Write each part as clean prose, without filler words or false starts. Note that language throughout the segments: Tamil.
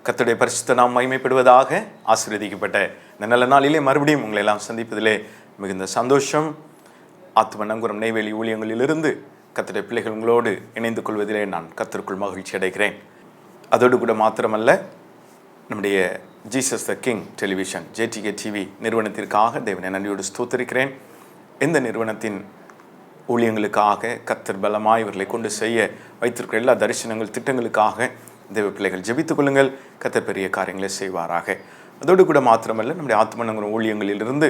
கர்த்தருடைய பரிசுத்த நாம் மகிமைப்படுவதாக. ஆசீர்வதிக்கப்பட்ட இந்த நல்ல நாளிலே மறுபடியும் உங்களை எல்லாம் சந்திப்பதிலே மிகுந்த சந்தோஷம். ஆத்தும நங்கூரம் நெய்வேலி ஊழியங்களிலிருந்து கர்த்தருடைய பிள்ளைகள் உங்களோடு இணைந்து கொள்வதிலே நான் கர்த்தருக்குள் மகிழ்ச்சி அடைகிறேன். அதோடு கூட மாத்திரமல்ல, நம்முடைய Jesus the king television JTK TV நிறுவனத்திற்காக தேவனை நன்றியோடு ஸ்தோத்திரிக்கிறேன். இந்த நிறுவனத்தின் ஊழியங்களுக்காக கர்த்தர் பலமாய் இவர்களை கொண்டு செய்ய வைத்திருக்கிற எல்லா தரிசனங்கள் திட்டங்களுக்காக தேவ பிள்ளைகள் ஜெபித்துக் கொள்ளுங்கள். கர்த்தர் பெரிய காரியங்களை செய்வாராக. அதோடு கூட மாத்திரமல்ல, நம்முடைய ஆத்ம நங்கூரம் ஊழியங்களிலிருந்து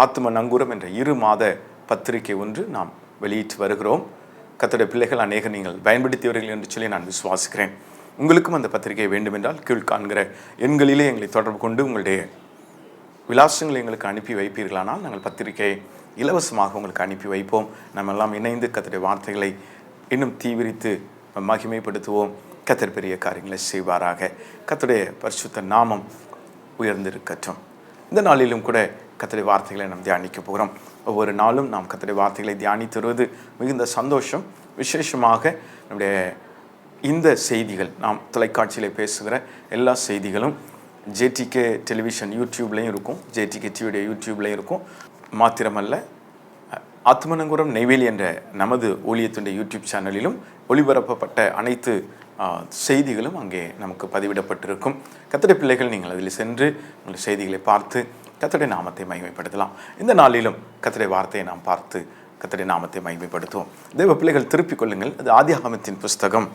ஆத்ம நங்கூரம் என்ற 2 மாத பத்திரிகை ஒன்று நாம் வெளியிட்டு வருகிறோம். கர்த்தருடைய பிள்ளைகள் அநேக நீங்கள் பயன்படுத்தியவர்கள் என்று சொல்லி நான் விசுவாசிக்கிறேன். உங்களுக்கும் அந்த பத்திரிகை வேண்டுமென்றால் கீழ் காண்கிற எண்களிலே எங்களை தொடர்பு கொண்டு உங்களுடைய விலாசங்களை எங்களுக்கு அனுப்பி வைப்பீர்களானால் நாங்கள் பத்திரிகையை இலவசமாக உங்களுக்கு அனுப்பி வைப்போம். நம்ம எல்லாம் இணைந்து கர்த்தருடைய வார்த்தைகளை இன்னும் தீவிரித்து மகிமைப்படுத்துவோம். கர்த்தர் பெரிய காரியங்களை செய்வாராக. கர்த்தருடைய பரிசுத்த நாமம் உயர்ந்திருக்கட்டும். இந்த நாளிலும் கூட கர்த்தருடைய வார்த்தைகளை நாம் தியானிக்க போகிறோம். ஒவ்வொரு நாளும் நாம் கர்த்தருடைய வார்த்தைகளை தியானித்து வருவது மிகுந்த சந்தோஷம். விசேஷமாக நம்முடைய இந்த செய்திகள், நாம் தொலைக்காட்சியில் பேசுகிற எல்லா செய்திகளும் JTK டெலிவிஷன் யூடியூப்லேயும் இருக்கும், JTK டிவியுடைய யூடியூப்லேயும் இருக்கும். மாத்திரமல்ல, ஆத்ம நங்கூரம் நெய்வேலி என்ற நமது ஊழியத்துடைய யூடியூப் சேனலிலும் ஒளிபரப்பப்பட்ட அனைத்து செய்திகளும் அங்கே நமக்கு பதிவிடப்பட்டிருக்கும். கர்த்தருடைய பிள்ளைகள் நீங்கள் அதில் சென்று உங்கள் செய்திகளை பார்த்து கர்த்தருடைய நாமத்தை மகிமைப்படுத்தலாம். இந்த நாளிலும் கர்த்தருடைய வார்த்தையை நாம் பார்த்து கர்த்தருடைய நாமத்தை மகிமைப்படுத்துவோம். தேவ பிள்ளைகள் திருப்பிக் கொள்ளுங்கள். அது ஆதியாகமத்தின் புஸ்தகம்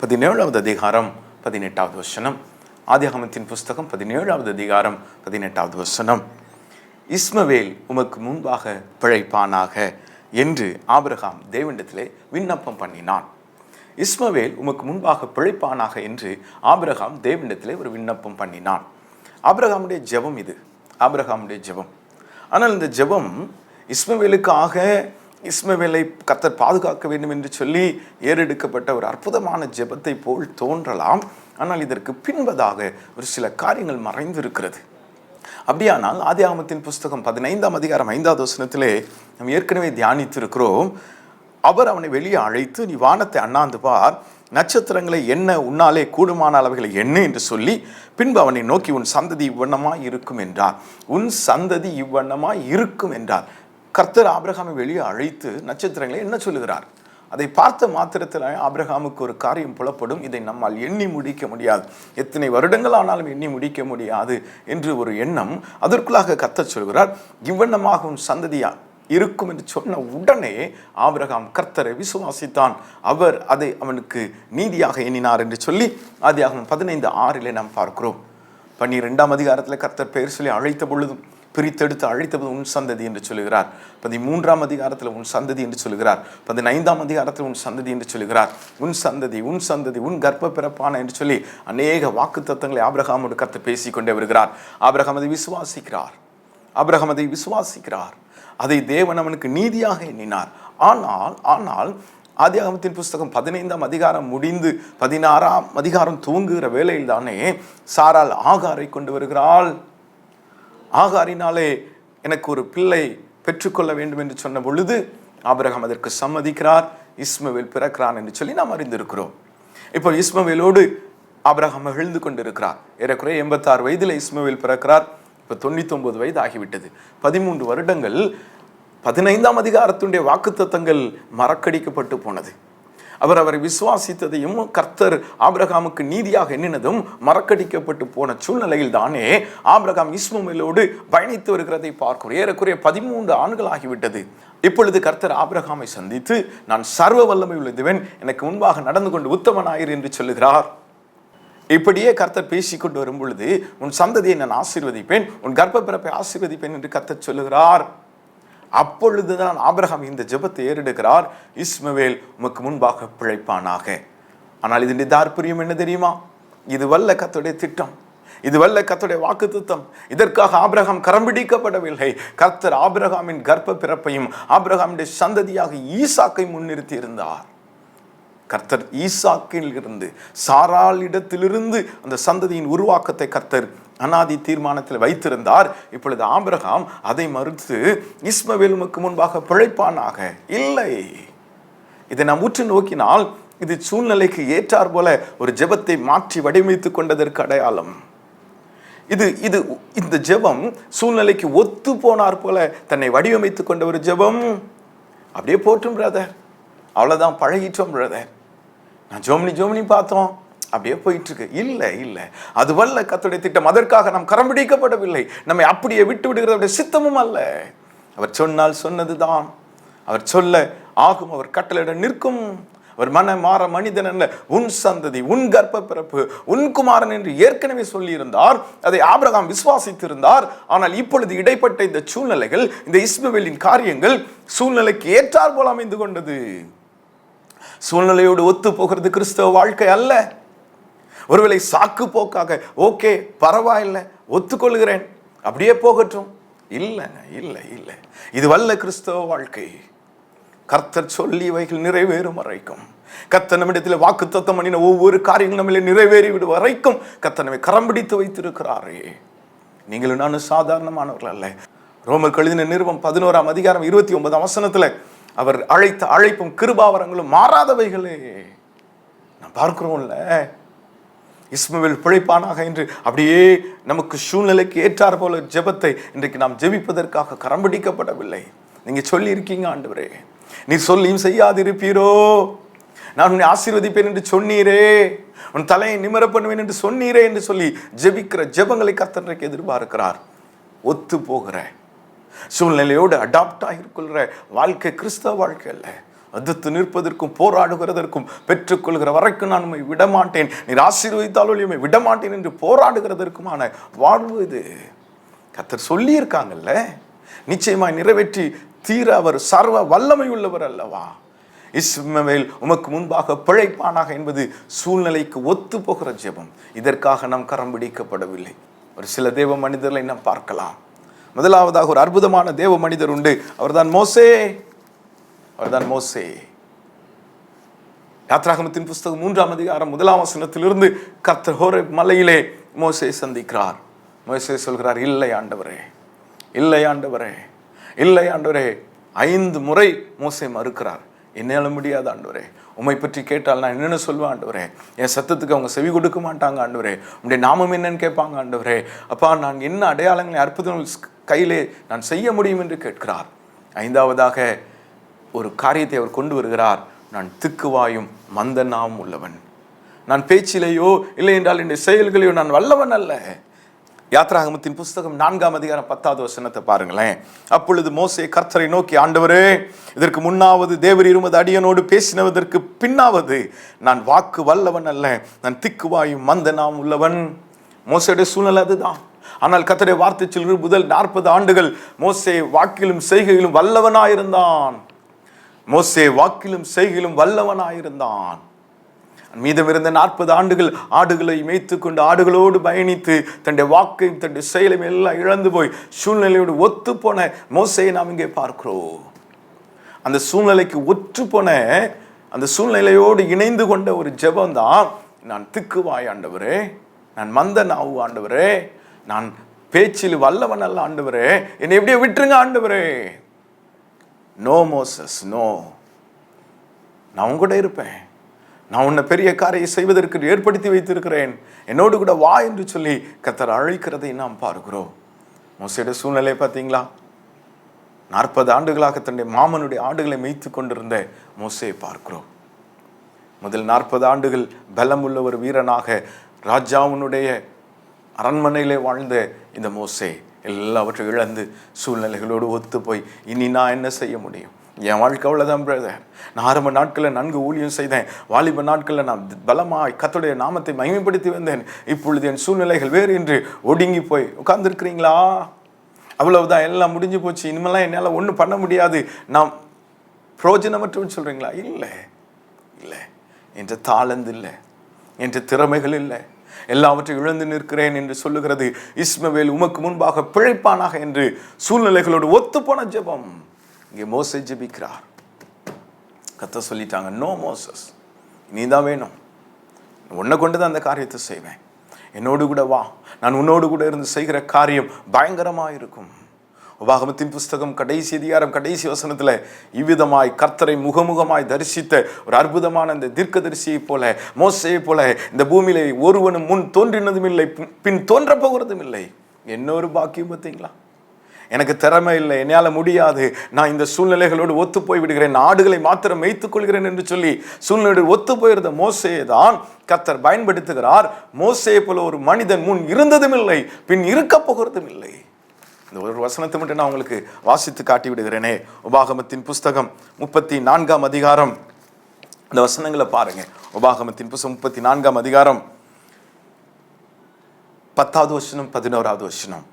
17வது அதிகாரம் 18வது வசனம். ஆதியாகமத்தின் புஸ்தகம் 17வது அதிகாரம் 18வது வசனம். இஸ்மவேல் உமக்கு முன்பாக பிழைப்பானாக என்று ஆபிரகாம் தேவனிடத்திலே விண்ணப்பம் பண்ணினான். இஸ்மவேல் உமக்கு முன்பாக பிழைப்பானாக என்று ஆபிரகாம் தேவனிடத்திலே ஒரு விண்ணப்பம் பண்ணினான். ஆபிரகாமுடைய ஜெபம் இது, ஆபிரகாமுடைய ஜெபம். ஆனால் இந்த ஜெபம் இஸ்மவேலுக்காக, இஸ்மவேலை கர்த்தர் பாதுகாக்க வேண்டும் என்று சொல்லி ஏறெடுக்கப்பட்ட ஒரு அற்புதமான ஜெபத்தை போல் தோன்றலாம். ஆனால் இதற்கு பின்பதாக ஒரு சில காரியங்கள் மறைந்திருக்கிறது. அப்படியானால் ஆதியாகமத்தின் புஸ்தகம் 15ஆம் அதிகாரம் 5வது வசனத்திலே நாம் ஏற்கனவே தியானித்திருக்கிறோம். அவர் அவனை வெளியே அழைத்து, நீ வானத்தை அண்ணாந்து பார், நட்சத்திரங்களை எண்ண உன்னாலே கூடுமான அளவுகளை எண்ணு என்று சொல்லி, பின்பு அவனை நோக்கி உன் சந்ததி இவ்வண்ணமாய் இருக்கும் என்றார். உன் சந்ததி இவ்வண்ணமாய் இருக்கும் என்றார். கர்த்தர் ஆபிரகாமை வெளியே அழைத்து நட்சத்திரங்களை என்ன சொல்லுகிறார்? அதை பார்த்த மாத்திரத்தில் ஆபிரகாமுக்கு ஒரு காரியம் புலப்படும். இதை நம்மால் எண்ணி முடிக்க முடியாது, எத்தனை வருடங்கள் ஆனாலும் எண்ணி முடிக்க முடியாது என்று ஒரு எண்ணம் அதற்குள்ளாக கர்த்தர் சொல்கிறார். இவ்வண்ணமாக உன் சந்ததியா இருக்கும் என்று சொன்ன உடனே ஆபிரகாம் கர்த்தரை விசுவாசித்தான். அவர் அதை அவனுக்கு நீதியாக எண்ணினார் என்று சொல்லி ஆதியாகமம் 15:6 நாம் பார்க்கிறோம். 12ஆம் அதிகாரத்தில் கர்த்தர் பெயர் சொல்லி அழைத்த பொழுதும், பிரித்தெடுத்து அழைத்த பொழுது உன் சந்ததி என்று சொல்லுகிறார். 13ஆம் அதிகாரத்தில் உன் சந்ததி என்று சொல்லுகிறார். 15ஆம் அதிகாரத்தில் உன் சந்ததி என்று சொல்லுகிறார். உன் சந்ததி, உன் சந்ததி, உன் கர்ப்ப பிறப்பான என்று சொல்லி அநேக வாக்கு தத்தங்களை ஆபிரகாமோடு கர்த்தர் பேசிக்கொண்டே வருகிறார். ஆபிரகாம் அதை விசுவாசிக்கிறார். ஆபிரகாம் அதை விசுவாசிக்கிறார். அதை தேவன் அவனுக்கு நீதியாக எண்ணினார். ஆனால் ஆதியாகமத்தின் புஸ்தகம் 15ஆம் அதிகாரம் முடிந்து 16ஆம் அதிகாரம் துவங்குகிற வேளையில் தானே சாராள் ஆகாரை கொண்டு வருகிறாள். ஆகாரினாலே எனக்கு ஒரு பிள்ளை பெற்றுக்கொள்ள வேண்டும் என்று சொன்ன பொழுது ஆபிரகாம் அதற்கு சம்மதிக்கிறார். இஸ்மவேல் பிறக்கிறான் என்று சொல்லி நாம் அறிந்திருக்கிறோம். இப்போ இஸ்மவேலோடு ஆபிரகாம் மகிழ்ந்து கொண்டிருக்கிறார். ஏறக்குறைய 86 வயதில் இஸ்மவேல் பிறக்கிறார். இப்போ 99 வயது ஆகிவிட்டது. 13 வருடங்கள் 15ஆம் அதிகாரத்துடைய வாக்குத்தத்தங்கள் மறக்கடிக்கப்பட்டு போனது. அவரை விசுவாசித்ததையும் கர்த்தர் ஆபிரகாமுக்கு நீதியாக எண்ணினதும் மறக்கடிக்கப்பட்டு போன சூழ்நிலையில் தானே ஆபிரகாம் இஸ்மவேலோடு பயணித்து வருகிறதை பார்க்கிறோம். ஏறக்குறைய 13 ஆண்டுகள் ஆகிவிட்டது. இப்பொழுது கர்த்தர் ஆபிரகாமை சந்தித்து, நான் சர்வ வல்லமை உள்ள தேவன், எனக்கு முன்பாக நடந்து கொண்டு உத்தமனாயிரு என்று சொல்லுகிறார். இப்படியே கர்த்தர் பேசிக்கொண்டு வரும் பொழுது, உன் சந்ததியை நான் ஆசீர்வதிப்பேன், உன் கர்ப்ப பிறப்பை ஆசீர்வதிப்பேன் என்று கர்த்தர் சொல்லுகிறார். அப்பொழுதுதான் ஆபிரகாம் இந்த ஜெபத்தை ஏறெடுக்கிறார். இஸ்மவேல் உமக்கு முன்பாக பிழைப்பானாக. ஆனால் இதனுடைய தாற்பயம் என்ன தெரியுமா? இது வல்ல கர்த்தருடைய திட்டம், இது வல்ல கர்த்தருடைய வாக்குத்தத்தம். இதற்காக ஆபிரகாம் கரம் பிடிக்கப்படவில்லை. கர்த்தர் ஆபிரகாமின் கர்ப்ப பிறப்பையும் ஆபிரகாமுடைய சந்ததியாக ஈசாக்கை முன்னிறுத்தி இருந்தார். கர்த்தர் ஈசாக்கில் இருந்து, சாராளிடத்திலிருந்து அந்த சந்ததியின் உருவாக்கத்தை கர்த்தர் அனாதி தீர்மானத்தில் வைத்திருந்தார். இப்பொழுது ஆபிரகாம் அதை மறுத்து இஸ்மவேல் உமக்கு முன்பாக பிழைப்பானாக. இல்லை, இதை நாம் உற்று நோக்கினால் இது சூழ்நிலைக்கு ஏற்றார் போல ஒரு ஜெபத்தை மாற்றி வடிவமைத்துக் கொண்டதற்கு அடையாளம். இந்த ஜெபம் சூழ்நிலைக்கு ஒத்து போனார் போல தன்னை வடிவமைத்துக் கொண்ட ஒரு ஜெபம். அப்படியே போட்டும் பிரதர், அவ்வளவுதான், பழகிட்டோம் பிரதர், நான் ஜோமினி பார்த்தோம், அப்படியே போயிட்டு இருக்கு. இல்லை, அது வல்ல கர்த்தருடைய திட்டம். அதற்காக நாம் கரம் பிடிக்கப்படவில்லை. நம்மை அப்படியே விட்டு விடுகிறத சித்தமும் அல்ல. அவர் சொன்னால் சொன்னதுதான், அவர் சொல்ல ஆகும், அவர் கட்டளையிட நிற்கும். அவர் மாற மனிதன் அல்ல, உன் சந்ததி, உன் கர்ப்ப பிறப்பு, உன் குமாரன் என்று ஏற்கனவே சொல்லியிருந்தார். அதை ஆபிரகாம் விசுவாசித்திருந்தார். ஆனால் இப்பொழுது இடைப்பட்ட இந்த சூழ்நிலைகள், இந்த இஸ்மவேலின் காரியங்கள் சூழ்நிலைக்கு ஏற்றார் போல அமைந்து கொண்டது. சூழ்நிலையோடு ஒத்து போகிறது கிறிஸ்தவ வாழ்க்கை அல்ல. ஒருவேளை சாக்கு போக்காக ஓகே பரவாயில்லை ஒத்துக்கொள்கிறேன் அப்படியே போகட்டும், இல்லை, இது வல்ல கிறிஸ்தவ வாழ்க்கை. கர்த்தர் சொல்லியவைகள் நிறைவேறும் வரைக்கும், கர்த்தர் நம்மிடத்தில் வாக்குத்தத்தம் பண்ணின ஒவ்வொரு காரியங்களும் நம்மளே நிறைவேறி விடும் வரைக்கும் கர்த்தர் நம்மை கரம் பிடித்து வைத்திருக்கிறாரே. நீங்களும் நானும் சாதாரணமானவர்கள் அல்ல. ரோமர் எழுதின நிருபம் 11ஆம் அதிகாரம் 29ஆம் வசனத்துல அவர் அழைத்த அழைப்பும் கிருபாவரங்களும் மாறாதவைகளே. நான் பார்க்கிறோம்ல, இஸ்மவேல் பிழைப்பானாக என்று அப்படியே நமக்கு சூழ்நிலைக்கு ஏற்றார் போல ஜெபத்தை இன்றைக்கு நாம் ஜெபிப்பதற்காக கரம் பிடிக்கப்படவில்லை. நீங்க சொல்லி இருக்கீங்க, ஆண்டவரே நீர் சொல்லியும் செய்யாதிருப்பீரோ, நான் உன்னை ஆசீர்வதிப்பேன் என்று சொன்னீரே, உன் தலையை நிமிர பண்ணுவேன் என்று சொன்னீரே என்று சொல்லி ஜெபிக்கிற ஜெபங்களை கர்த்தர் எதிர்பார்க்கிறார். ஒத்து போகிற சூழ்நிலையோடு அடாப்ட் ஆகிக்கொள்கிற வாழ்க்கை கிறிஸ்தவ வாழ்க்கை அல்ல. எதிர்த்து நிற்பதற்கும் போராடுகிறதற்கும் பெற்றுக்கொள்கிற வரைக்கும் நான் உண்மை விடமாட்டேன், நீர் ஆசீர்வதித்தாலும் உண்மை விடமாட்டேன் என்று போராடுகிறதற்குமான வாழ்வு இது. கர்த்தர் சொல்லி இருக்காங்கல்ல, நிச்சயமாய் நிறைவேற்றி தீர அவர் சர்வ வல்லமை உள்ளவர் அல்லவா. இஸ்மவேல் உமக்கு முன்பாக பிழைப்பானாக என்பது சூழ்நிலைக்கு ஒத்து போகிற ஜெபம். இதற்காக நாம் கரம் பிடிக்கப்படவில்லை. ஒரு சில தேவ மனிதர்களை நாம் பார்க்கலாம். முதலாவதாக ஒரு அற்புதமான தேவ மனிதர் உண்டு, அவர்தான் மோசே. யாத்ராகமத்தின் புஸ்தகம் 3ஆம் அதிகாரம் 1ஆம் வசனத்திலிருந்து கர்த்தர் ஹோரேப் மலையிலே மோசே சந்திக்கிறார். மோசே சொல்கிறார், இல்லை ஆண்டவரே, 5 முறை மோசே மறுக்கிறார். என்னால முடியாது ஆண்டவரே, உம்மை பற்றி கேட்டால் நான் என்னென்ன சொல்வேன் ஆண்டவரே, என் சத்தத்துக்கு அவங்க செவி கொடுக்க மாட்டாங்க ஆண்டவரே, உம்முடைய நாமம் என்னன்னு கேட்பாங்க ஆண்டவரே, அப்பா நான் என்ன அடையாளங்களை அற்புதங்கள் கையிலே நான் செய்ய முடியும் என்று கேட்கிறார். 5ஆவதாக ஒரு காரியத்தை அவர் கொண்டு வருகிறார், நான் திக்குவாயும் மந்த நாவும் உள்ளவன், நான் பேச்சிலேயோ இல்லை என்றால் என்னுடைய செயல்களையோ நான் வல்லவன் அல்ல. யாத்ராகமத்தின் புஸ்தகம் 4ஆம் அதிகாரம் 10வது வசனத்தை பாருங்களேன். அப்பொழுது மோசே கர்த்தரை நோக்கி, ஆண்டவரே, இதற்கு முன்னாவது தேவரீர் உமது அடியனோடு பேசினதற்கு பின்னாவது நான் வாக்கு வல்லவன் அல்ல, நான் திக்குவாயும் மந்த நாவும் உள்ளவன். மோசேடைய சூழ்நிலை அதுதான். ஆனால் கர்த்தருடைய வார்த்தை சொல்கிற முதல் 40 ஆண்டுகள் மோசே வாக்கிலும் செய்கையிலும் வல்லவனாயிருந்தான். மீதமிருந்த 40 ஆண்டுகள் ஆடுகளை மேய்த்து கொண்டு ஆடுகளோடு பயணித்து தன்னுடைய வாக்கையும் தன்னுடைய செயலையும் எல்லாம் இழந்து போய் சூழ்நிலையோடு ஒத்து போன மோசையை நாம் இங்கே பார்க்கிறோம். அந்த சூழ்நிலைக்கு ஒற்று போன, அந்த சூழ்நிலையோடு இணைந்து கொண்ட ஒரு ஜெபம் தான், நான் திக்குவாய் ஆண்டவரே, நான் மந்த நாவு ஆண்டவரே, நான் பேச்சில் வல்லவன் அல்ல ஆண்டவரே, என்னை எப்படியே விட்டுருங்க ஆண்டவரே. நோ மோசஸ், நோ, நான் உங்க கூட இருப்பேன், நான் உன்னை பெரிய காரியம் செய்வதற்கு ஏற்படுத்தி வைத்திருக்கிறேன், என்னோடு கூட வா என்று சொல்லி கர்த்தர் அழைக்கிறதை நாம் பார்க்கிறோம். மோசேயுடைய சூழ்நிலை பார்த்தீங்களா? 40 ஆண்டுகளாக தன்னுடைய மாமனுடைய ஆடுகளை மேய்த்து கொண்டிருந்த மோசேயை பார்க்கிறோம். முதல் 40 ஆண்டுகள் பலமுள்ள ஒரு வீரனாக ராஜாவுனுடைய அரண்மனையிலே வாழ்ந்த இந்த மோசே எல்லாவற்றையும் இழந்து சூழ்நிலைகளோடு ஒத்து போய் இனி நான் என்ன செய்ய முடியும், என் வாழ்க்கை அவ்வளோதான் பிரதர், நான் ஆரம்ப நாட்களில் நன்கு ஊழியம் செய்தேன், வாலிப நாட்களில் நான் பலமாய் கர்த்தருடைய நாமத்தை மகிமைப்படுத்தி வந்தேன், இப்பொழுது என் சூழ்நிலைகள் வேறு என்று ஒடுங்கி போய் உட்கார்ந்துருக்கிறீங்களா? அவ்வளவுதான், எல்லாம் முடிஞ்சு போச்சு, இனிமேலாம் என்னால் ஒன்றும் பண்ண முடியாது, நாம் பிரயோஜனமற்றவன்னு சொல்கிறீங்களா? இல்லை, என்ற தாளந்து இல்லை, என்ற திறமைகள் இல்லை, எல்லாவற்றையும் இழந்து நிற்கிறேன் என்று சொல்லுகிறது. இஸ்மவேல் உமக்கு முன்பாக பிழைப்பானாக என்று சூழ்நிலைகளோடு ஒத்து போன ஜெபம் இங்கே மோசே ஜெபிக்கிறார். கர்த்தர் சொல்லிட்டாங்க, நோ மோசஸ், நீ தான் வேணும், உன்னை கொண்டு தான் அந்த காரியத்தை செய்வேன், என்னோடு கூட வா, நான் உன்னோடு கூட இருந்து செய்கிற காரியம் பயங்கரமாக இருக்கும். உபாகமத்தின் புஸ்தகம் கடைசி அதிகாரம் கடைசி வசனத்துல இவ்விதமாய் கர்த்தரை முகமுகமாய் தரிசித்த ஒரு அற்புதமான இந்த தீர்க்கதரிசியை போல, மோசேயை போல இந்த பூமியில ஒருவனும் முன் தோன்றினதும் இல்லை, பின் தோன்ற போகிறதும் இல்லை. இன்னொரு பாக்கியம் பார்த்தீங்களா? எனக்கு திறமை இல்லை, என்னால் முடியாது, நான் இந்த சூழ்நிலைகளோடு ஒத்து போய் விடுகிறேன், ஆடுகளை மாத்திரம் மேய்த்துக் கொள்கிறேன் என்று சொல்லி சூழ்நிலையோடு ஒத்து போயிருந்த மோசேயை தான் கர்த்தர் பயன்படுத்துகிறார். மோசேயை போல ஒரு மனிதன் முன் இருந்ததும் இல்லை, பின் இருக்க போகிறதும் இல்லை. இந்த ஒரு வசனத்தை மட்டும் நான் உங்களுக்கு வாசித்து காட்டி விடுகிறேனே. உபாகமத்தின் புஸ்தகம் 34ஆம் அதிகாரம், இந்த வசனங்களை பாருங்க. உபாகமத்தின் புஸ்தகம் 34ஆம் அதிகாரம் 10வது வசனம் 11வது வசனம்.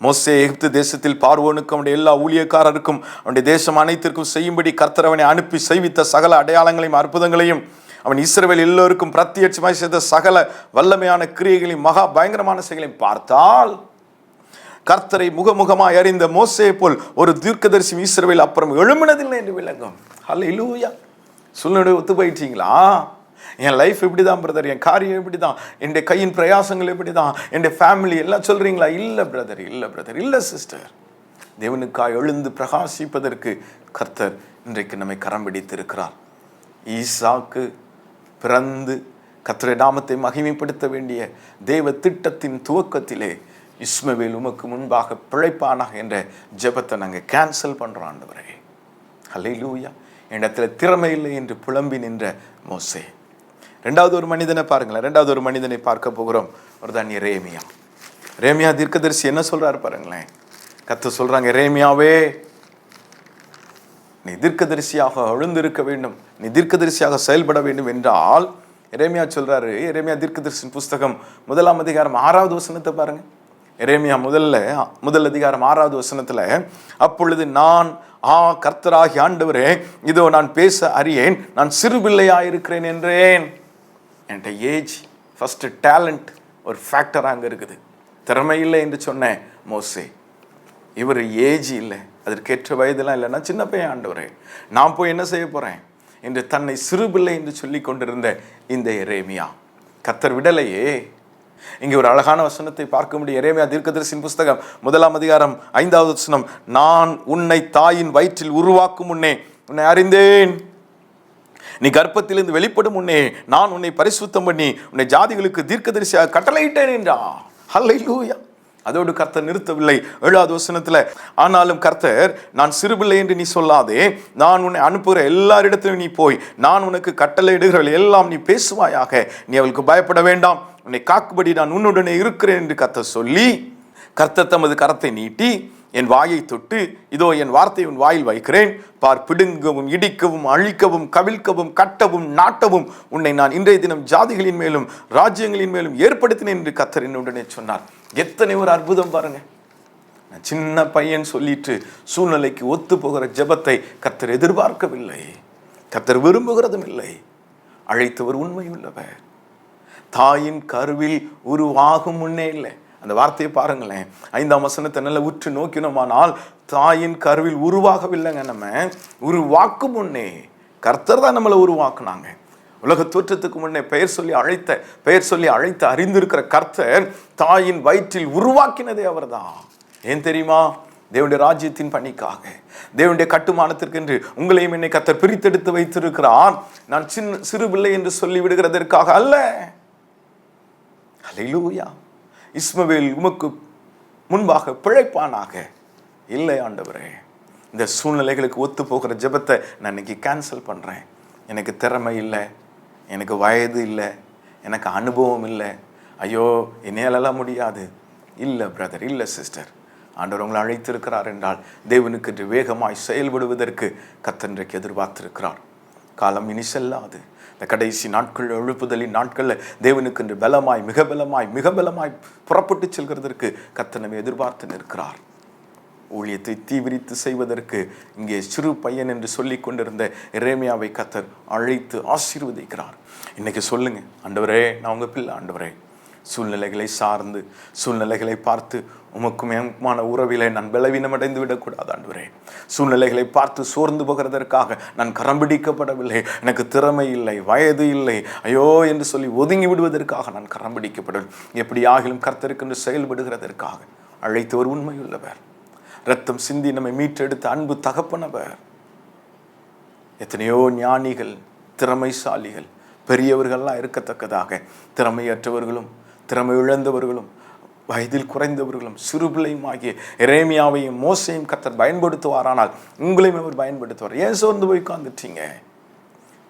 மோசே எகிப்து தேசத்தில் பார்வோனுக்கும் அவனுடைய எல்லா ஊழியக்காரருக்கும் அவனுடைய தேசம் அனைத்திற்கும் செய்யும்படி கர்த்தர் அவனை அனுப்பி செய்வித்த சகல அடையாளங்களையும் அற்புதங்களையும் அவன் இஸ்ரவேல் எல்லோருக்கும் பிரத்யட்சமாய் செய்த சகல வல்லமையான கிரியைகளையும் மகா பயங்கரமான செயல்களையும் பார்த்தால், கர்த்தரை முகமுகமாய் அறிந்த மோசே போல் ஒரு தீர்க்கதரிசி இஸ்ரவேல் அப்புறம் எழும்பினதில்லை என்று விளங்கும். ஹல்லேலூயா. சூழ்நிலை ஒத்து போயிட்டீங்களா? என் லைஃப் இப்படி தான் பிரதர், என் காரியம் இப்படி தான், என் கையின் பிரயாசங்கள் இப்படி தான், என் ஃபேமிலி எல்லாம் சொல்றீங்களா? இல்லை பிரதர், இல்லை பிரதர், இல்லை சிஸ்டர். தேவனுக்காய் எழுந்து பிரகாசிப்பதற்கு கர்த்தர் இன்றைக்கு நம்மை கரம் பிடித்திருக்கிறார். ஈசாக்கு பிறந்து கர்த்தருடைய நாமத்தை மகிமைப்படுத்த வேண்டிய தேவ திட்டத்தின் துவக்கத்திலே இஸ்மவேல் உமக்கு முன்பாக பிழைப்பானாக என்ற ஜெபத்தை நாங்கள் கேன்சல் பண்றோம். ஆண்டவரே, ஹல்லேலூயா. இடத்துல திறமை இல்லை என்று புலம்பி நின்ற மோசே. ரெண்டாவது ஒரு மனிதனை பாருங்களேன். ரெண்டாவது ஒரு மனிதனை பார்க்க போகிறோம். ஒரு தான் எரேமியா. எரேமியா தீர்க்கதரிசி என்ன சொல்றாரு பாருங்களேன். கர்த்தர் சொல்றாங்க, எரேமியாவே, நீ தீர்க்கதரிசியாக எழுந்திருக்க வேண்டும், நீ தீர்க்கதரிசியாக செயல்பட வேண்டும் என்றால், எரேமியா சொல்றாரு. எரேமியா தீர்க்கதரிசியின் புஸ்தகம் 1ஆம் அதிகாரம் 6வது வசனத்தை பாருங்க. எரேமியா முதல் அதிகாரம் 6வது வசனத்துல, அப்பொழுது நான் கர்த்தராகிய ஆண்டவரே, இதோ நான் பேச அறியேன், நான் சிறு பிள்ளையாயிருக்கிறேன் என்றேன். என்கிட்ட ஏஜ் ஃபர்ஸ்ட், டேலண்ட் ஒரு ஃபேக்டர் அங்கே இருக்குது. திறமை இல்லை என்று சொன்னேன் மோசே. இவர் ஏஜ் இல்லை, அதற்கேற்ற வயதெல்லாம் இல்லைன்னா சின்ன பையன். ஆண்டவரே, நான் போய் என்ன செய்ய போறேன் என்று தன்னை சிறு பிள்ளை என்று சொல்லி கொண்டிருந்த இந்த எரேமியா கர்த்தர் விடலையே. இங்கே ஒரு அழகான வசனத்தை பார்க்க முடியும். எரேமியா தீர்க்கதரிசியின் புஸ்தகம் 1ஆம் அதிகாரம் 5வது வசனம், நான் உன்னை தாயின் வயிற்றில் உருவாக்கும் முன்னே உன்னை அறிந்தேன், நீ கர்ப்பத்திலிருந்து வெளிப்படும் முன்னே நான் உன்னை பரிசுத்தம் பண்ணி உன்னை ஜாதிகளுக்கு தீர்க்கதரிசியாக கட்டளையிட்டேன் என்றா. ஹல்லேலூயா. அதோடு கர்த்தர் நிறுத்தவில்லை. 7வது வசனத்துல, ஆனாலும் கர்த்தர், நான் சிறுபிள்ளை என்று நீ சொல்லாதே, நான் உன்னை அனுப்புகிற எல்லாரிடத்திலும் நீ போய் நான் உனக்கு கட்டளை இடுகிறவர்கள் எல்லாம் நீ பேசுவாயாக, நீ அவளுக்கு பயப்பட வேண்டாம், உன்னை காக்கும்படி நான் உன்னுடனே இருக்கிறேன் என்று கர்த்தர் சொல்லி, கர்த்தர் தமது கரத்தை நீட்டி என் வாயை தொட்டு, இதோ என் வார்த்தை உன் வாயில் வைக்கிறேன், பார், பிடுங்கவும் இடிக்கவும் அழிக்கவும் கவிழ்க்கவும் கட்டவும் நாட்டவும் உன்னை நான் இன்றைய தினம் ஜாதிகளின் மேலும் ராஜ்யங்களின் மேலும் ஏற்படுத்தினேன் என்று கர்த்தர் என்னுடனே சொன்னார். எத்தனை ஒரு அற்புதம் பாருங்க. சின்ன பையன் சொல்லிட்டு சூழ்நிலைக்கு ஒத்து போகிற ஜெபத்தை கர்த்தர் எதிர்பார்க்கவில்லை, கர்த்தர் விரும்புகிறதும் இல்லை. அழைத்தவர் உண்மை உள்ளவர். தாயின் கருவில் உருவாகும் முன்னே இல்லை. அந்த வார்த்தையை பாருங்களேன். 5ஆம் வசனத்தை நல்ல உற்று நோக்கினோமானால், தாயின் கருவில் உருவாகவில்லைங்க, நம்ம உருவாக்கும் முன்னே கர்த்தர் தான் நம்மளை உருவாக்குனாங்க. உலக தோற்றத்துக்கு முன்னே பெயர் சொல்லி அழைத்து அறிந்திருக்கிற கர்த்தர் தாயின் வயிற்றில் உருவாக்கினதே அவர் தான். ஏன் தெரியுமா? தேவனுடைய ராஜ்யத்தின் பணிக்காக, தேவனுடைய கட்டுமானத்திற்கு என்று உங்களையும் என்னை கர்த்தர் பிரித்தெடுத்து வைத்திருக்கிறார். நான் சிறு பிள்ளை என்று சொல்லி விடுகிறதற்காக அல்ல. ஹல்லேலூயா. இஸ்மவேல் உமக்கு முன்பாக பிழைப்பானாக. இல்லை ஆண்டவரே, இந்த சூழ்நிலைகளுக்கு ஒத்து போகிற ஜெபத்தை நான் இன்னைக்கு கேன்சல் பண்றேன். எனக்கு திறமை இல்லை, எனக்கு வயது இல்லை, எனக்கு அனுபவம் இல்லை, ஐயோ என்னையாலெல்லாம் முடியாது. இல்லை பிரதர், இல்லை சிஸ்டர், ஆண்டவர் உங்களை அழைத்திருக்கிறார் என்றால் தேவனுக்கு என்று வேகமாய் செயல்படுவதற்கு கர்த்தர் இன்றைக்கு எதிர்பார்த்திருக்கிறார். காலம் இனி செல்லாது. இந்த கடைசி நாட்கள், எழுப்புதலின் நாட்களில் தேவனுக்கு என்று பலமாய் மிக பலமாய் புறப்பட்டு செல்கிறதற்கு கர்த்தர் நம்மை எதிர்பார்த்து நிற்கிறார். ஊழியத்தை தீவிரித்து செய்வதற்கு இங்கே சிறு பையன் என்று சொல்லி கொண்டிருந்த எரேமியாவை கர்த்தர் அழைத்து ஆசீர்வதிக்கிறார். இன்னைக்கு சொல்லுங்க, ஆண்டவரே, நான் உங்க பிள்ளை ஆண்டவரே, சூழ்நிலைகளை சார்ந்து சூழ்நிலைகளை பார்த்து உமக்கும் எனக்குமான உறவிலே நான் பலவீனம் அடைந்து விடக்கூடாது ஆண்டவரே. சூழ்நிலைகளை பார்த்து சோர்ந்து போகிறதற்காக நான் கரம் பிடிக்கப்படவில்லை, எனக்கு திறமை இல்லை, வயது இல்லை, ஐயோ என்று சொல்லி ஒதுங்கி விடுவதற்காக நான் கரம் பிடிக்கப்படவில்லை. எப்படி ஆகிலும் கர்த்தருக்கு என்று செயல்படுகிறதற்காக அழைத்தவர் உண்மையுள்ளவர். ரத்தம் சிந்தி நம்மை மீட்டெடுத்த அன்பு தகப்பனவர். எத்தனையோ ஞானிகள், திறமைசாலிகள், பெரியவர்கள்லாம் இருக்கத்தக்கதாக திறமையற்றவர்களும் திறமை இழந்தவர்களும் வயதில் குறைந்தவர்களும் சிறுபிள்ளையும் ஆகிய எரேமியாவையும் மோசையும் கர்த்தர் பயன்படுத்துவாரானால் உங்களையும் அவர் பயன்படுத்துவார். ஏன் சோர்ந்து போய் உட்கார்ந்துட்டீங்க?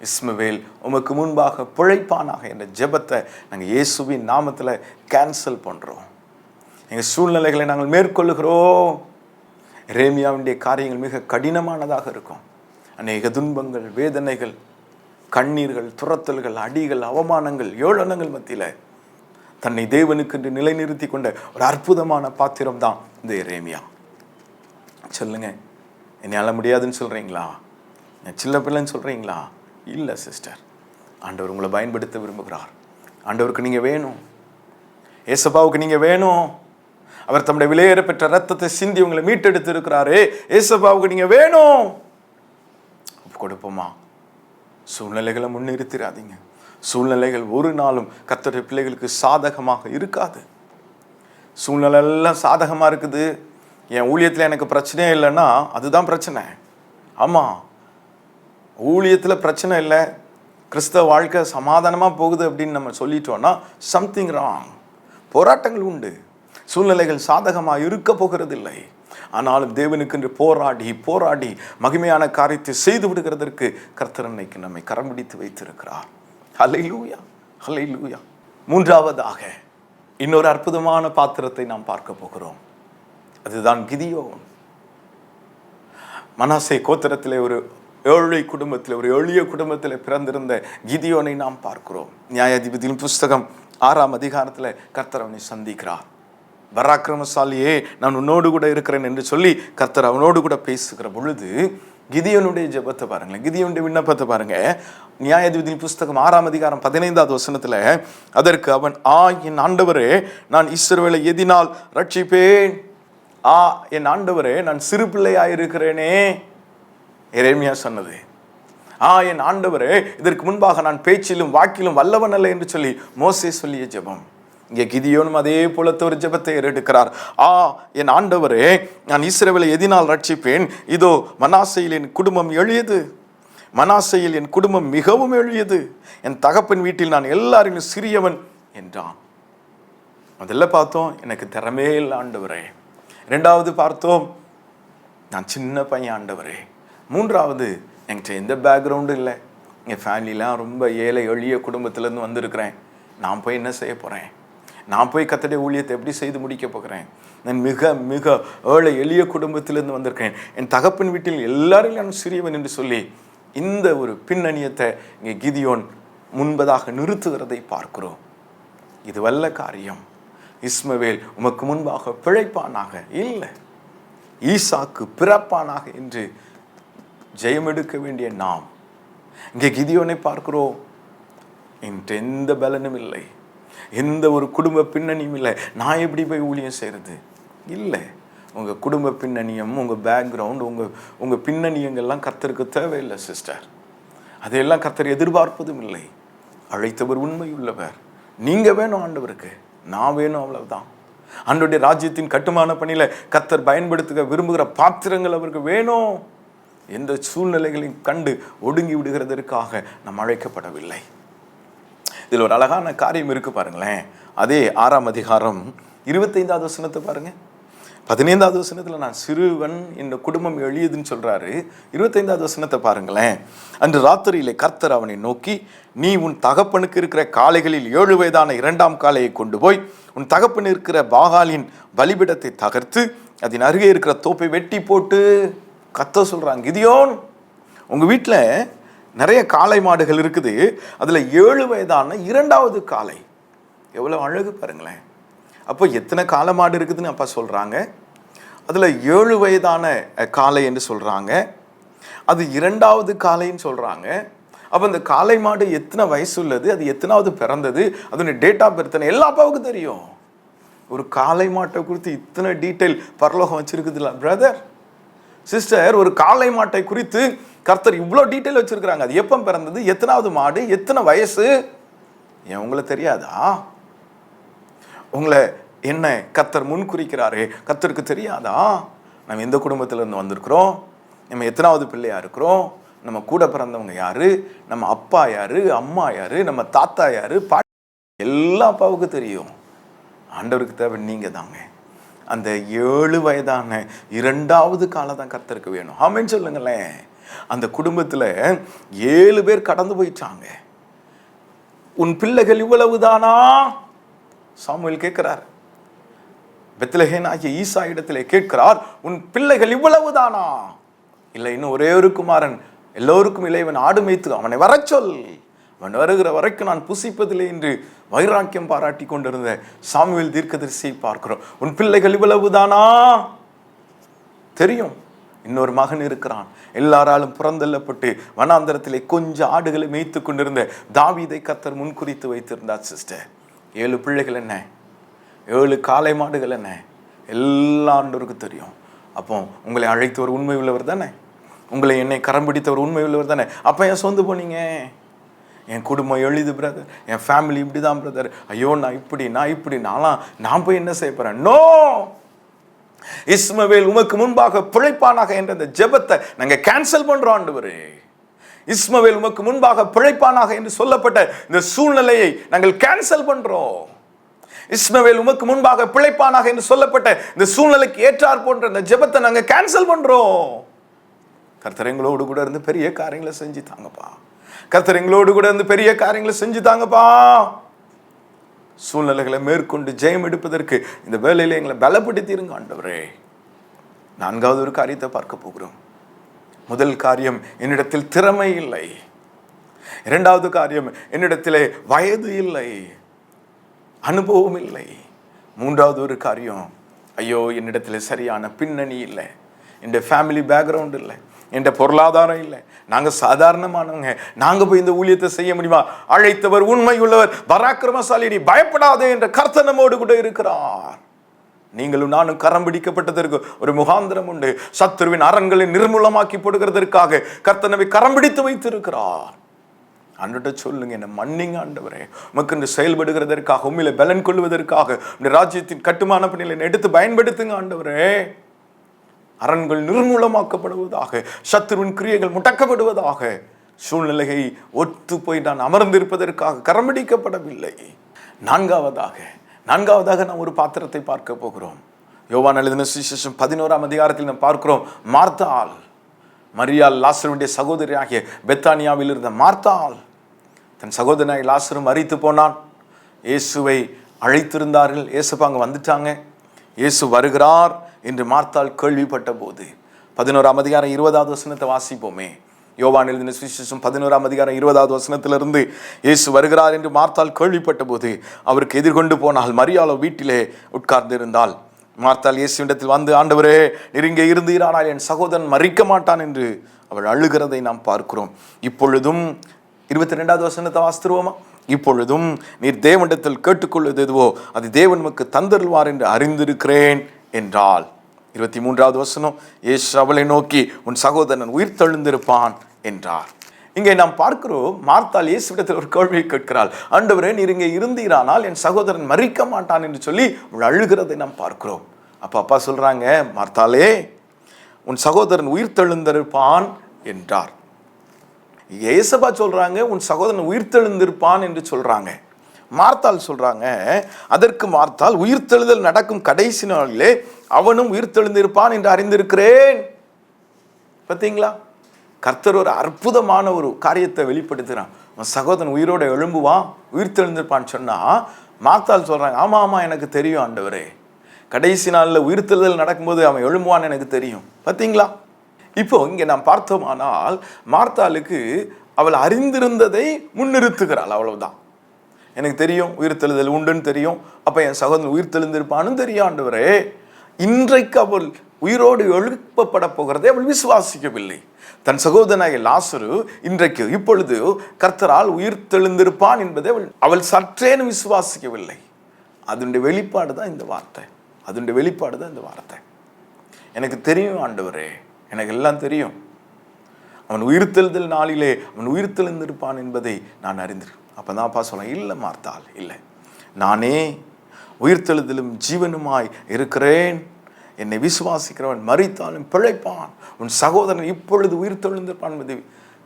இஸ்மவேல் உமக்கு முன்பாக பிழைப்பானாக என்ற ஜெபத்தை நாங்கள் இயேசுவின் நாமத்தில் கேன்சல் பண்ணுறோம். எங்கள் சூழ்நிலைகளை நாங்கள் மேற்கொள்ளுகிறோம். எரேமியாவுடைய காரியங்கள் மிக கடினமானதாக இருக்கும். அநேக துன்பங்கள், வேதனைகள், கண்ணீர்கள், துரத்தல்கள், அடிகள், அவமானங்கள், ஏளனங்கள் மத்தியில் தன்னை தேவனுக்கு என்று நிலைநிறுத்தி கொண்ட ஒரு அற்புதமான பாத்திரம் தான் இந்த எரேமியா. சொல்லுங்க, என்னால் முடியாதுன்னு சொல்கிறீங்களா? சின்ன பிள்ளைன்னு சொல்கிறீங்களா? இல்லை சிஸ்டர், ஆண்டவர் உங்களை பயன்படுத்த விரும்புகிறார். ஆண்டவருக்கு நீங்கள் வேணும். ஏசப்பாவுக்கு நீங்கள் வேணும். அவர் தம்முடைய விலையேற பெற்ற ரத்தத்தை சிந்தி உங்களை மீட்டெடுத்து இருக்கிறாரே, ஏசப்பாவுக்கு நீங்கள் வேணும். கொடுப்போமா? சூழ்நிலைகளை முன்னிறுத்திடாதீங்க. சூழ்நிலைகள் ஒரு நாளும் கர்த்தருடைய பிள்ளைகளுக்கு சாதகமாக இருக்காது. சூழ்நிலை எல்லாம் சாதகமாக இருக்குது. என் ஊழியத்தில் எனக்கு பிரச்சனையே இல்லைன்னா அதுதான் பிரச்சனை. ஆமாம், ஊழியத்தில் பிரச்சனை இல்லை, கிறிஸ்தவ வாழ்க்கை சமாதானமாக போகுது அப்படின்னு நம்ம சொல்லிட்டோன்னா சம்திங் ராங். போராட்டங்கள் உண்டு, சூழ்நிலைகள் சாதகமாக இருக்க போகிறது இல்லை. ஆனாலும் தேவனுக்கென்று போராடி போராடி மகிமையான காரியத்தை செய்து விடுகிறதற்கு கர்த்தர் அன்னைக்கு நம்மை கரம் பிடித்து வைத்திருக்கிறார். ஹல்லேலூயா, ஹல்லேலூயா. மூன்றாவதாக இன்னொரு அற்புதமான பாத்திரத்தை நாம் பார்க்க போகிறோம். அதுதான் கிதியோன். மனாசே கோத்திரத்திலே ஒரு ஏழை குடும்பத்தில், ஒரு எளிய குடும்பத்தில் பிறந்திருந்த கிதியோனை நாம் பார்க்கிறோம். நியாயாதிபதியின் புஸ்தகம் 6ஆம் அதிகாரத்தில் கர்த்தர் அவனை சந்திக்கிறார். பராக்கிரமசாலியே, நான் உன்னோடு கூட இருக்கிறேன் என்று சொல்லி கர்த்தர் அவனோடு கூட பேசுகிற பொழுது கிதியோனுடைய ஜெபத்தை பாருங்களேன், கிதியோனுடைய விண்ணப்பத்தை பாருங்க. நியாயாதிபதியின் புஸ்தகம் 6ஆம் அதிகாரம் 15வது வசனத்தில், அதற்கு அவன், என் ஆண்டவரே, நான் இஸ்ரவேலை எதினால் ரட்சிப்பேன்? என் ஆண்டவரே, நான் சிறு பிள்ளையாயிருக்கிறேனே. எரேமியா சொன்னது. என் ஆண்டவரே, இதற்கு முன்பாக நான் பேச்சிலும் வாக்கிலும் வல்லவன் அல்ல என்று சொல்லி மோசே சொல்லிய ஜெபம். இங்கே கிதியோனும் அதே போலத்த ஒரு ஜெபத்தை ஏறெடுக்கிறார். என் ஆண்டவரே, நான் இஸ்ரவேலை எதினால் ரட்சிப்பேன்? இதோ மனாசையில் என் குடும்பம் எளியது, மனாசையில் என் குடும்பம் மிகவும் எளியது, என் தகப்பன் வீட்டில் நான் எல்லாரிலும் சிறியவன் என்றான். முதல்ல பார்த்தோம், எனக்கு திறமே இல்லை ஆண்டவரே. இரண்டாவது பார்த்தோம், நான் சின்ன பையன் ஆண்டவரே. மூன்றாவது, என்கிட்ட எந்த பேக்ரவுண்டும் இல்லை, எங்கள் ஃபேமிலிலாம் ரொம்ப ஏழை எளிய குடும்பத்திலேருந்து வந்திருக்கிறேன். நான் போய் என்ன செய்ய போகிறேன்? நான் போய் கர்த்தருடைய ஊழியத்தை எப்படி செய்து முடிக்க போகிறேன்? நான் மிக மிக ஏழை எளிய குடும்பத்திலிருந்து வந்திருக்கேன். என் தகப்பன் வீட்டில் எல்லாரும் நான் சிறியவன் என்று சொல்லி இந்த ஒரு பின்னணியத்தை இங்கே கிதியோன் முன்பதாக நிறுத்துகிறதை பார்க்கிறோம். இது வல்ல காரியம். இஸ்மவேல் உமக்கு முன்பாக பிழைப்பானாக, இல்லை ஈசாக்கு பிறப்பானாக என்று ஜெயம் எடுக்க வேண்டிய நாம் இங்கே கிதியோனை பார்க்கிறோம். எந்த பலனும் இல்லை, எந்த ஒரு குடும்ப பின்னணியும் இல்லை. நான் எப்படி போய் ஊழியம் செய்கிறது? இல்லை, உங்கள் குடும்ப பின்னணியம், உங்கள் பேக்ரவுண்ட், உங்கள் பின்னணியங்கள்லாம் கர்த்தருக்கு தேவையில்லை சிஸ்டர். அதையெல்லாம் கர்த்தர் எதிர்பார்ப்பதும் இல்லை. அழைத்தவர் உண்மை உள்ளவர். நீங்கள் வேணும் ஆண்டவருக்கு, நான் வேணும், அவ்வளவுதான். ஆண்டவருடைய ராஜ்யத்தின் கட்டுமான பணியில் கர்த்தர் பயன்படுத்த விரும்புகிற பாத்திரங்கள் அவருக்கு வேணும். எந்த சூழ்நிலைகளையும் கண்டு ஒடுங்கி விடுகிறதற்காக நாம் அழைக்கப்படவில்லை. இதில் ஒரு அழகான காரியம் இருக்கு பாருங்களேன். அதே 6ஆம் அதிகாரம் 25வது வசனத்தை பாருங்க. 15வது வசனத்தில் நான் சிறுவன், இந்த குடும்பம் எளியதுன்னு சொல்றாரு. 25வது வசனத்தை பாருங்களேன். அன்று ராத்திரியிலே கர்த்தர் அவனை நோக்கி, நீ உன் தகப்பனுக்கு இருக்கிற காளைகளில் 7 வயதான 2ஆம் காளையை கொண்டு போய் உன் தகப்பன் இருக்கிற பாகாலின் பலிபிடத்தை தகர்த்து அதன் அருகே இருக்கிற தோப்பை வெட்டி போட்டு. கர்த்தர் சொல்றாங்க, கிதியோன், உங்க வீட்டில் நிறைய காளை மாடுகள் இருக்குது, அதில் 7 வயதான 2வது காளை. எவ்வளோ அழகு பாருங்களேன். அப்போ எத்தனை காளை மாடு இருக்குதுன்னு அப்பா சொல்கிறாங்க. அதில் 7 வயதான காளை என்று சொல்கிறாங்க. அது 2வது காளைன்னு சொல்கிறாங்க. அப்போ அந்த காளை மாடு எத்தனை வயசு உள்ளது, அது எத்தனாவது பிறந்தது, அதனுடைய டேட் ஆஃப் பர்த் எல்லா அப்பாவுக்கும் தெரியும். ஒரு காளை மாட்டை குறித்து இத்தனை டீட்டெயில் பரலோகம் வச்சிருக்குதுல்ல பிரதர், சிஸ்டர். ஒரு காளை மாட்டை குறித்து கர்த்தர் இவ்வளோ டீட்டெயில் வச்சிருக்கிறாங்க. அது எப்போ பிறந்தது, எத்தனாவது மாடு, எத்தனை வயசு, ஏன் உங்களுக்கு தெரியாதா? உங்களை என்ன கர்த்தர் முன் குறிக்கிறாரே, கர்த்தருக்கு தெரியாதா? நம்ம எந்த குடும்பத்திலேருந்து வந்திருக்கிறோம், நம்ம எத்தனாவது பிள்ளையாக இருக்கிறோம், நம்ம கூட பிறந்தவங்க யாரு, நம்ம அப்பா யாரு, அம்மா யாரு, நம்ம தாத்தா யாரு, பாட்டி, எல்லா அப்பாவுக்கு தெரியும். ஆண்டவருக்கு தேவை நீங்கள் தாங்க. அந்த 7 வயதான 2வது காலம் தான் கர்த்தருக்கு வேணும். ஆமென் சொல்லுங்களேன். அந்த குடும்பத்தில் 7 பேர் கடந்து போயிட்டாங்க. உன் பிள்ளைகள் இவ்வளவுதானா? சாமுவேல் கேட்கிறார். பெத்லகேம் ஆகிய ஈசா இடத்திலே கேட்கிறார், உன் பிள்ளைகள் இவ்வளவுதானா? இல்லை, இன்னும் ஒரே ஒரு குமாரன், எல்லோருக்கும் இளையவன், ஆடு மேய்த்து அவனை வர சொல், அவன் வருகிற வரைக்கும் நான் புசிப்பதில்லை என்று வைராக்கியம் பாராட்டி கொண்டிருந்த சாமுவேல் தீர்க்கதரிசியை பார்க்கிறோம். உன் பிள்ளைகள் இவ்வளவுதானா? தெரியும், இன்னொரு மகன் இருக்கிறான். எல்லாராலும் புறந்தள்ளப்பட்டு வனாந்தரத்திலே கொஞ்சம் ஆடுகளை மேய்த்து கொண்டிருந்த தாவீதை கர்த்தர் முன்குறித்து வைத்திருந்தார். சிஸ்டர், 7 பிள்ளைகள் என்ன, 7 காளை மாடுகள் என்ன, எல்லா ஆண்டவருக்கு தெரியும். அப்போ உங்களை அழைத்தவர் உண்மை உள்ளவர் தானே, உங்களை என்னை கரம் பிடித்தவர் உண்மை உள்ளவர் தானே. அப்போ என் சொந்து போனீங்க, என் குடும்பம் எளிது பிரதர், என் ஃபேமிலி இப்படி தான் பிரதர், ஐயோ நான் இப்படி நான் போய் என்ன செய்ய போறேன்? நோ, இஸ்மவேல் உமக்கு முன்பாக பிழைப்பானாக என்ற இந்த ஜெபத்தை நாங்க கேன்சல் பண்றோம். ஆண்டவரே, இஸ்மவேல் உமக்கு முன்பாக பிழைப்பானாக என்று சொல்லப்பட்ட இந்த சூழ்நிலையை நாங்கள் கேன்சல் பண்றோம். இஸ்மவேல் உமக்கு முன்பாக பிழைப்பானாக என்று சொல்லப்பட்ட இந்த சூழ்நிலைக்கு ஏற்றார் போன்ற இந்த ஜெபத்தை நாங்க கேன்சல் பண்றோம். கர்த்தர் எங்களோடு கூட இருந்து பெரிய காரியங்களை செஞ்சு தாங்கப்பா. கர்த்தர் எங்களோடு கூட இருந்து பெரிய காரியங்களை செஞ்சு தாங்கப்பா. சூழ்நிலைகளை மேற்கொண்டு ஜெயம் எடுப்பதற்கு இந்த வேலையில எங்களை பலப்படுத்திருங்க ஆண்டவரே. 4வது ஒரு காரியத்தை பார்க்க போகிறோம். முதல் காரியம், என்னிடத்தில் திறமை இல்லை. 2வது காரியம், என்னிடத்திலே வயது இல்லை, அனுபவம் இல்லை. 3வது ஒரு காரியம், ஐயோ என்னிடத்துல சரியான பின்னணி இல்லை, என் ஃபேமிலி பேக்ரவுண்ட் இல்லை, என்ற பொருளாதாரம் இல்லை, நாங்க சாதாரணமானவங்க, நாங்க போய் இந்த ஊழியத்தை செய்ய முடியுமா? அழைத்தவர் உண்மை உள்ளவர், பராக்கிரமசாலி, நீ பயப்படாதே என்ற கர்த்தர் நம்மோடு கூட இருக்கிறார். நீங்களும் நானும் கரம் பிடிக்கப்பட்டதற்கு ஒரு முகாந்திரம் உண்டு. சத்துருவின் அரண்களை நிர்மூலமாக்கி போடுகிறதற்காக கர்த்தர் நம்மை கரம் பிடித்து வைத்திருக்கிறார். ஆண்டவர்கிட்ட சொல்லுங்க, என்ன மன்னிங்க ஆண்டவரே, உமக்கு செயல்படுகிறதற்காக, உண்மையில பலன் கொள்வதற்காக இந்த ராஜ்யத்தின் கட்டுமான பணிகளை எடுத்து பயன்படுத்துங்க ஆண்டவரே. அரண்கள் நிர்மூலமாக்கப்படுவதாக, சத்துருவின் கிரியைகள் முடக்கப்படுவதாக. சூழ்நிலையை ஒத்து போய் நான் அமர்ந்திருப்பதற்காக கரம்பிடிக்கப்படவில்லை. நான்காவதாக நாம் ஒரு பாத்திரத்தை பார்க்க போகிறோம். யோவான் எழுதின சுவிசேஷம் 11ஆம் அதிகாரத்தில் நாம் பார்க்கிறோம். மார்த்தாள், மரியாள் லாசருடைய சகோதரியாகிய பெத்தானியாவில் இருந்த மார்த்தாள் தன் சகோதரனாய் லாசரு மரித்து போனான். இயேசுவை அழைத்திருந்தார்கள். இயேசுப்பா அங்கே வந்துட்டாங்க, இயேசு வருகிறார் என்று மார்த்தாள் கேள்விப்பட்ட போது, 11ஆம் அதிகாரம் 20வது வசனத்தை வாசிப்போமே. யோவான் எழுதின சுவிசேஷம் 11ஆம் அதிகாரம் 20வது வசனத்திலிருந்து, இயேசு வருகிறார் என்று மார்த்தாள் கேள்விப்பட்ட போது அவருக்கு எதிர்கொண்டு போனால் மரியாளோ வீட்டிலே உட்கார்ந்திருந்தாள். மார்த்தாள் இயேசுவிடத்தில் வந்து, ஆண்டவரே, நீர் இங்கே இருந்தீரானால் என் சகோதரன் மரிக்க மாட்டான் என்று அவள் அழுகிறதை நாம் பார்க்கிறோம். இப்பொழுதும் 22வது வசனத்தை வாசித்துருவோமா? இப்பொழுதும் நீர் தேவனிடத்தில் கேட்டுக்கொள்வது எதுவோ அது தேவன் நமக்கு தந்தருள்வார் என்று அறிந்திருக்கிறேன் என்றாள். 23வது வசனம், இயேசு அவளை நோக்கி, உன் சகோதரன் உயிர் தெழுந்திருப்பான் என்றார். இங்கே நாம் பார்க்கிறோம், மார்த்தாள் இயேசுவிடத்தில் ஒரு கேள்வியை கேட்கிறாள். ஆண்டவரே, நீர் இங்கே இருந்தீரானால் என் சகோதரன் மரிக்க மாட்டான் என்று சொல்லி அவள் அழுகிறதை நாம் பார்க்கிறோம். அப்பா சொல்றாங்க, மார்த்தாளே, உன் சகோதரன் உயிர் தெழுந்திருப்பான் என்றார். இயேசுப்பா சொல்றாங்க, உன் சகோதரன் உயிர் தெழுந்திருப்பான் என்று சொல்றாங்க. மார்த்தாள் சொல்றாங்க, அதற்கு மார்த்தாள், உயிர்த்தெழுதல் நடக்கும் கடைசி நாளிலே அவனும் உயிர்த்தெழுந்திருப்பான் என்று அறிந்திருக்கிறேன். பார்த்தீங்களா, கர்த்தர் ஒரு அற்புதமான ஒரு காரியத்தை வெளிப்படுத்துறான். உன் சகோதரன் உயிரோட எழும்புவான், உயிர்த்தெழுந்திருப்பான்னு சொன்னா மார்த்தாள் சொல்றாங்க, ஆமா எனக்கு தெரியும் ஆண்டவரே, கடைசி நாளில் உயிர்த்தெழுதல் நடக்கும்போது அவன் எழும்புவான்னு எனக்கு தெரியும். பார்த்தீங்களா, இப்போ இங்கே நாம் பார்த்தோமானால் மார்த்தாளுக்கு அவள் அறிந்திருந்ததை முன்னிறுத்துகிறாள். அவ்வளவுதான். எனக்கு தெரியும் உயிர்த்தெழுதல் உண்டுன்னு தெரியும், அப்போ என் சகோதரன் உயிர்த்தெழுந்திருப்பான்னு தெரியும் ஆண்டவரே. இன்றைக்கு அவள் உயிரோடு எழுப்பப்பட போகிறதை அவள் விசுவாசிக்கவில்லை. தன் சகோதரனாகிய லாசரு இன்றைக்கு இப்பொழுது கர்த்தரால் உயிர்த்தெழுந்திருப்பான் என்பதை அவள் சற்றேனும் விசுவாசிக்கவில்லை. அதனுடைய வெளிப்பாடு தான் இந்த வார்த்தை. எனக்கு தெரியும் ஆண்டவரே, எனக்கு எல்லாம் தெரியும், அவன் உயிர்த்தெழுதல் நாளிலே அவன் உயிர்த்தெழுந்திருப்பான் என்பதை நான் அறிந்திருக்கேன். அப்போ தான் அப்பா சொல்ல, இல்லை மார்த்தாள், இல்லை, நானே உயிர்த்தெழுதலும் ஜீவனுமாய் இருக்கிறேன். என்னை விசுவாசிக்கிறவன் மரித்தாலும் பிழைப்பான், உன் சகோதரன் இப்பொழுது உயிர் தெழுந்திருப்பான் என்பது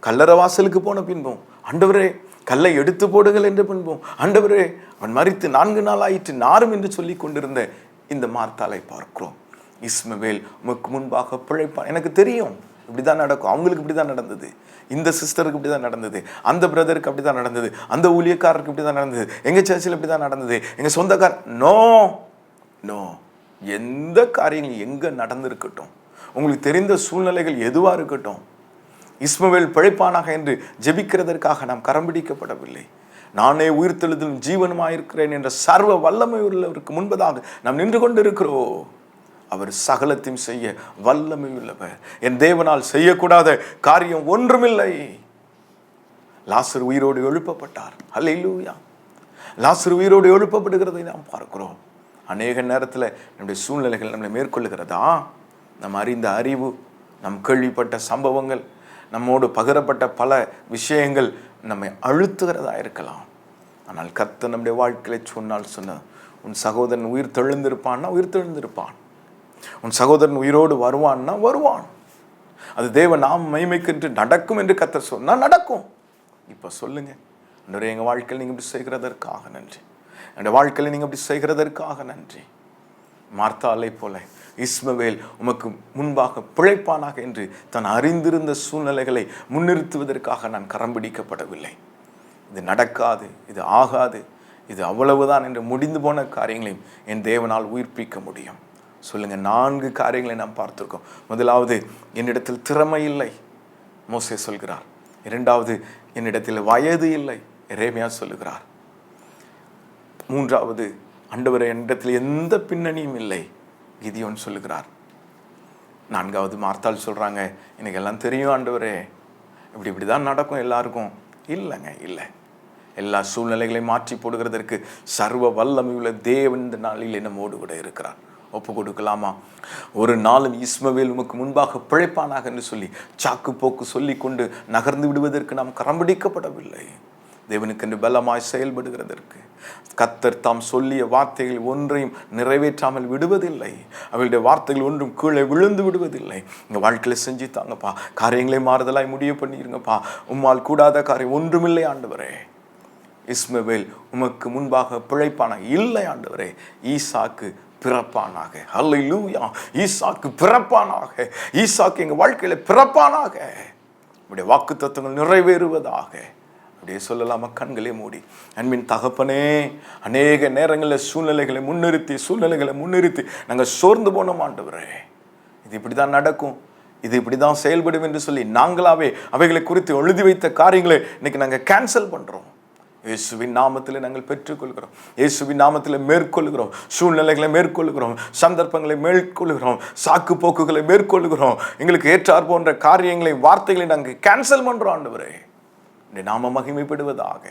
கல்லறை வாசலுக்கு போன பின்பும், ஆண்டவரே கல்லை எடுத்து போடுங்கள் என்று பின்பும், ஆண்டவரே அவன் மரித்து 4 நாள் ஆயிற்று நாரும் என்று சொல்லி கொண்டிருந்த இந்த மார்த்தாளை பார்க்கிறோம். இஸ்மவேல் உமக்கு முன்பாக பிழைப்பான். எனக்கு தெரியும் இப்படிதான் நடக்கும், அவங்களுக்கு இப்படிதான் நடந்தது, இந்த சிஸ்டருக்கு இப்படிதான் நடந்தது, அந்த பிரதருக்கு அப்படிதான் நடந்தது, அந்த ஊழியக்காரருக்கு இப்படிதான் நடந்தது, எங்க சர்ச்சில் இப்படிதான் நடந்தது, எங்க சொந்தக்கார நோ நோ எந்த காரியங்கள் எங்க நடந்திருக்கட்டும், உங்களுக்கு தெரிந்த சூழ்நிலைகள் எதுவா இருக்கட்டும், இஸ்மவேல் பிழைப்பானாக என்று ஜெபிக்கிறதற்காக நாம் கரம் பிடிக்கப்படவில்லை. நானே உயிர்த்தெழுதலும் ஜீவனுமாயிருக்கிறேன் என்ற சர்வ வல்லமை உள்ளவருக்கு முன்பதாக நாம் நின்று கொண்டிருக்கிறோம். அவர் சகலத்தையும் செய்ய வல்லமை உள்ளவர். என் தேவனால் செய்யக்கூடாத காரியம் ஒன்றுமில்லை. லாசர் உயிரோடு எழுப்பப்பட்டார். அல்லேலூயா. லாசர் உயிரோடு எழுப்பப்படுகிறதை நாம் பார்க்கிறோம். அநேக நேரத்தில் நம்முடைய சூழ்நிலைகள் நம்மளை மேற்கொள்ளுகிறதா, நம் அறிந்த அறிவு, நம் கேள்விப்பட்ட சம்பவங்கள், நம்மோடு பகிரப்பட்ட பல விஷயங்கள் நம்மை அழுத்துகிறதா இருக்கலாம். ஆனால் கர்த்தர் நம்முடைய வாழ்க்கையை சொன்ன உன் சகோதரன் உயிர் தெழுந்திருப்பான்னா உயிர் தெழுந்திருப்பான், உன் சகோதரன் உயிரோடு வருவான்னா வருவான். அது தேவ நாம் மகிமைக்கென்று நடக்கும் என்று கர்த்தர் சொன்னா நடக்கும். இப்போ சொல்லுங்க, அன்றைய எங்கள் வாழ்க்கையில் நீங்கள் இப்படி செய்கிறதற்காக நன்றி, என்னுடைய வாழ்க்கையில் நீங்கள் இப்படி செய்கிறதற்காக நன்றி. மார்த்தாளை போல இஸ்மவேல் உமக்கு முன்பாக பிழைப்பானாக என்று தான் அறிந்திருந்த சூழ்நிலைகளை முன்னிறுத்துவதற்காக நான் கரம் பிடிக்கப்படவில்லை. இது நடக்காது, இது ஆகாது, இது அவ்வளவுதான் என்று முடிந்து போன காரியங்களையும் என் தேவனால் உயிர்ப்பிக்க முடியும். சொல்லுங்க, 4 காரியங்களை நாம் பார்த்திருக்கோம். முதலாவது, என்னிடத்தில் திறமை இல்லை, மோசே சொல்கிறார். 2வது, என்னிடத்தில் வயது இல்லை, எரேமியா சொல்லுகிறார். 3வது, ஆண்டவரே என்னிடத்தில் எந்த பின்னணியும் இல்லை, கிதியோன் சொல்லுகிறார். 4வது, மார்த்தாள் சொல்றாங்க, எனக்கு எல்லாம் தெரியும் ஆண்டவரே, இப்படிதான் நடக்கும் எல்லாருக்கும். இல்லைங்க, இல்லை. எல்லா சூழ்நிலைகளையும் மாற்றி போடுகிறதற்கு சர்வ வல்லமை உள்ள தேவன் இந்த நாளில் நம்மோடு கூட இருக்கிறார். ஒப்பு கொடுக்கலாமா? ஒரு நாளும் இஸ்மவேல் உமக்கு முன்பாக பிழைப்பானாக என்று சொல்லி சாக்கு போக்கு சொல்லி கொண்டு நகர்ந்து விடுவதற்கு நாம் கரம் பிடிக்கப்படவில்லை. தேவனுக்கென்று பலமாய் செயல்படுகிறதற்கு கர்த்தர் தாம் சொல்லிய வார்த்தைகள் ஒன்றையும் நிறைவேற்றாமல் விடுவதில்லை. அவளுடைய வார்த்தைகள் ஒன்றும் கீழே விழுந்து விடுவதில்லை. எங்கள் வாழ்க்கையில் செஞ்சு தாங்கப்பா, காரியங்களை மாறுதலாய் முடிய பண்ணிருங்கப்பா, உம்மால் கூடாத காரியம் ஒன்றுமில்லை ஆண்டவரே. இஸ்மவேல் உமக்கு முன்பாக பிழைப்பானாக இல்லை ஆண்டவரே, ஈசாக்கு பிறப்பானாக. அல்லேலூயா. ஈசாக்கு பிறப்பானாக, ஈசாக்கு எங்கள் வாழ்க்கையில பிறப்பானாக, உடைய வாக்கு தத்துவங்கள் நிறைவேறுவதாக. அப்படியே சொல்லலாமா? கண்களே மூடி. அன்பின் தகப்பனே, அநேக நேரங்களில் சூழ்நிலைகளை முன்னிறுத்தி நாங்கள் சோர்ந்து போனோம் ஆண்டவரே. இது இப்படிதான் நடக்கும், இது இப்படிதான் செயல்படும் என்று சொல்லி நாங்களாவே அவைகளை குறித்து எழுதி வைத்த காரியங்களை இன்னைக்கு நாங்கள் கேன்சல் பண்றோம். இயேசுவின் நாமத்தில் நாங்கள் பெற்றுக்கொள்கிறோம், இயேசுவின் நாமத்தில் மேற்கொள்கிறோம், சூழ்நிலைகளை மேற்கொள்கிறோம், சந்தர்ப்பங்களை மேற்கொள்கிறோம், சாக்கு போக்குகளை மேற்கொள்கிறோம். எங்களுக்கு ஏற்றார் போன்ற காரியங்களை வார்த்தைகளை நாங்கள் கேன்சல் பண்றோம் ஆண்டவரே. நாம மகிமைப்படுவதாக.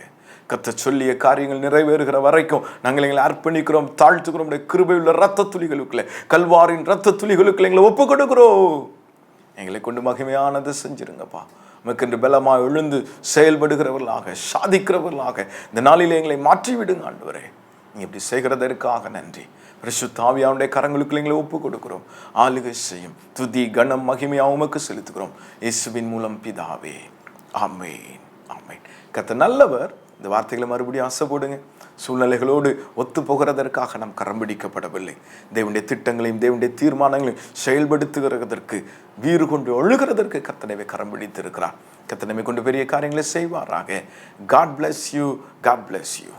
கர்த்தர் சொல்லிய காரியங்கள் நிறைவேறுகிற வரைக்கும் நாங்கள் எங்களை அர்ப்பணிக்கிறோம், தாழ்த்துக்கிறோம். கிருபையுள்ள இரத்த துளிகளுக்குள்ள, கல்வாரின் இரத்த துளிகளுக்குள்ள எங்களை ஒப்பு கொடுக்கிறோம். எங்களை கொண்டு மகிமையானது செஞ்சிருங்கப்பா. நமக்கென்று பலமாக எழுந்து செயல்படுகிறவர்களாக, சாதிக்கிறவர்களாக இந்த நாளில் எங்களை மாற்றி விடுங்க ஆண்டவரே. நீ இப்படி செய்கிறதற்காக நன்றி. பரிசுத்த ஆவியானுடைய கரங்களுக்குள்ள எங்களை ஒப்பு கொடுக்கிறோம். ஆளுகை செய்யும், துதி கனம் மகிமையாக உமக்கு செலுத்துகிறோம். இயேசுவின் மூலம் பிதாவே, ஆமென், ஆமென். கர்த்தர் நல்லவர். இந்த வார்த்தைகளை மறுபடியும் ஆசைப்படுங்க. சூழ்நிலைகளோடு ஒத்து போகிறதற்காக நாம் கரம் பிடிக்கப்படவில்லை. தேவனுடைய திட்டங்களையும் தேவனுடைய தீர்மானங்களையும் செயல்படுத்துகிறதற்கு, வீறு கொண்டு ஒழுகிறதற்கு கர்த்தனை கரம் பிடித்திருக்கிறார். கர்த்தனை கொண்டு பெரிய காரியங்களை செய்வாராக. God bless you. God bless you.